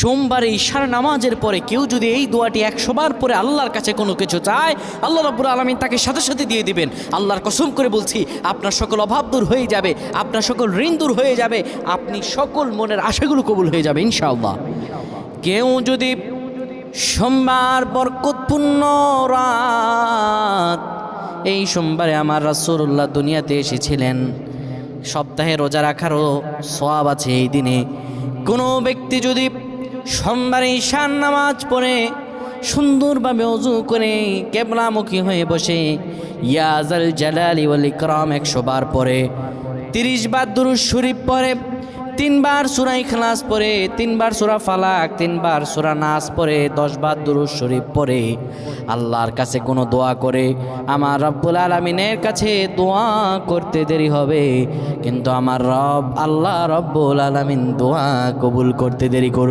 সোমবারে ঈশার নামাজের পরে কেউ যদি এই দোয়াটি 100 বার পরে আল্লাহর কাছে কোনো কিছু চায়, আল্লাহ রাব্বুল আলামিন তাকে সাথে সাথে দিয়ে দিবেন। আল্লাহর কসম করে বলছি, আপনার সকল অভাব দূর হয়ে যাবে, আপনার সকল ঋণ দূর হয়ে যাবে, আপনি সকল মনের আশাগুলো কবুল হয়ে যাবে ইনশাআল্লাহ। কেউ যদি সোমবার বরকতপূর্ণ রাত, এই সোমবারে আমার রাসূলুল্লাহ দুনিয়াতে এসেছিলেন, সপ্তাহে রোজা রাখারও সওয়াব আছে এই দিনে। কোনো ব্যক্তি যদি সোমবারে ঈশার নামাজ পড়ে সুন্দরভাবে ওযু করে কিবলামুখী হয়ে বসে ইয়া যাল জালালি ওয়াল ইকরাম 100 বার পড়ে, 30 বার দুরূদ শরীফ পড়ে, 3 বার সূরা ইখলাস পড়ে, 3 বার সূরা ফালাক, 3 বার সূরা নাস পড়ে, 10 বার দুরূদ শরীফ পড়ে, আল্লাহর কাছে কোনো দোয়া করে, আমার রব্বুল আলামিনের কাছে দোয়া করতে দেরি হবে, কিন্তু আমার রব আল্লাহ রব্বুল আলামিন দোয়া কবুল করতে দেরি করবে।